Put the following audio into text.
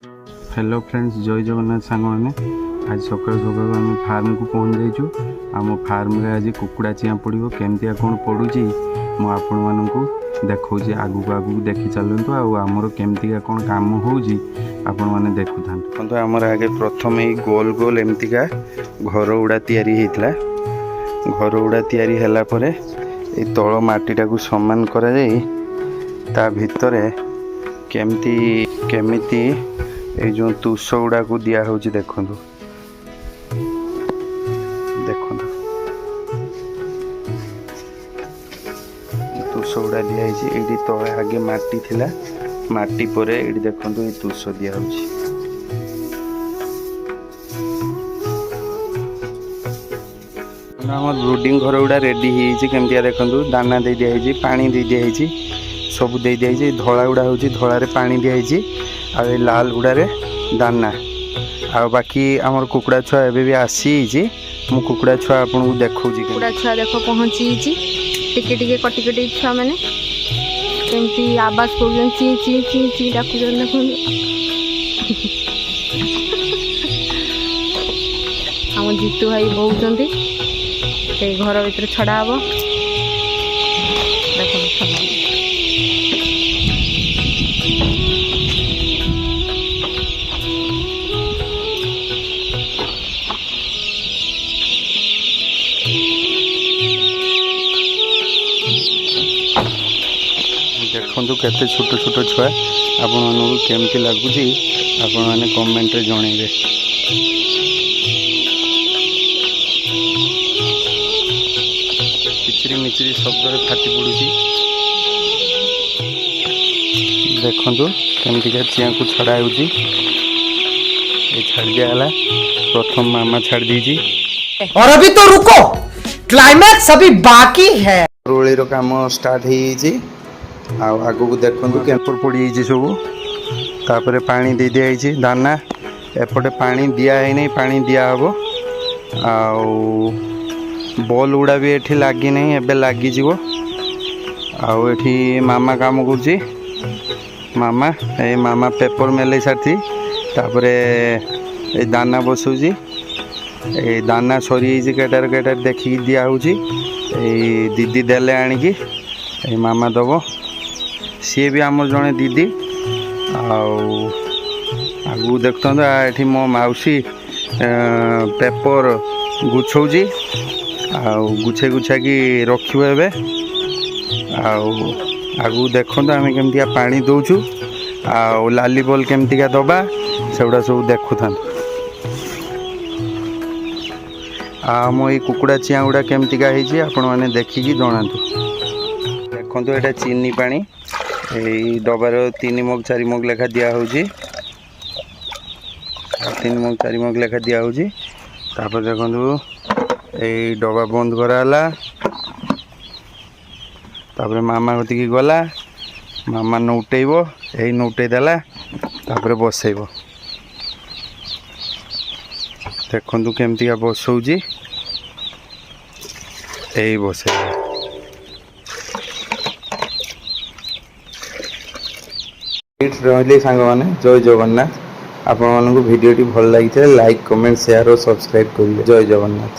Hello friends, जय जगन्नाथ सांग मैंने आज सकाल सकाल आम फार्म को पहुँच जाइचु। आम फार्म रे आज कुकुड़ा चियाँ पड़ो केमती कौन पड़ुची मु आपण मानू देखा आगू आगू देखी चलतु आमर केमती कौन कम हो आपण मैंने देखु था। आमर आगे प्रथम ही गोल गोल एमतीका घर गुड़ा या घर गुड़ा या तल मटीटा को सामान करा ता भितर केमिति ये जो तुष गुड़ा को दिया हूँ देखु तुष गुड़ा दिखाई ये तले आगे माटी थिला माटी पर ये देखु ये तुष दिया आम ब्रूडिंग घर गुड़ा रेडी होमती देखु दाना दे दिखाई पानी दे दिखाई सब दे दिखाई धला गुड़ा हूँ धलारे पानी दिखाई आ लाल गुड़ारे दाना आ बाकी आमर कुकुड़ा छुआ एबे भी आसी मु कुकुड़ा छुआ आपन को देखौजी कुकुड़ा छुआ देखो पहुंची टिके टिके कटि कटि छुआ माने केमती आवाज करजन ची ची ची ची डाकुजन देखो हम जीतू भाई बहुचंती ए घर भीतर छड़ा हबो देखो छड़ा देखु केते छोट छोट छुआ आपण मानू केमती लगुच आपण मैंने कमेंट रे जणेबे। किचरी मिचरी शब्द फाटी पड़ुची देखु केमती चिया को छड़ा होची छाड़ दिया प्रथम मामा छाड़ दी और अभी तो रुको क्लाइमैक्स अभी बाकी है। रोली रो काम स्टार्ट हो आगू को देखु कैंपर पड़ी सब तापर पानी दे दिखाई दाना एपटे पानी दिया है नहीं पानी दिया हम बॉल गुड़ा भी ये लगी नहीं एबे लगी आठी मामा काम कर मामा पेपर मेले सारी तापर ए दाना बसुची ए दाना सरी केटार केटार देखिकी दिया दीदी देले आणिकी मामा दब सी भी आम जड़े दीदी आगू देखता ये मो मौसी पेपर गुछौजी गुछे गुछा कि रखिबे एबे आगू देखो आम केमती पानी दौचु लाली बॉल केमती दबा से गुड़ा सब देखु था मो ये कुकुड़ा चिया गुड़ा केमती आपण मैंने देखिकी जनातु। देखो यहाँ चीनी पानी यही डबार 3 मग 4 मग लेखा दिया हूँ 3 मग 4 मग लेखा दिया हूँ तापर देखो यही डबा बंद कराला तापर मामा कतिकी गला मामा नौटेब यही नौटे देला तापर बसैब देखु केमती बसौजी यही बसैब। रही सांग मैंने जय जगन्नाथ आपण मानक भिडियो भल लगी लाइक कमेंट शेयर और सब्सक्राइब करेंगे। जय जगन्नाथ।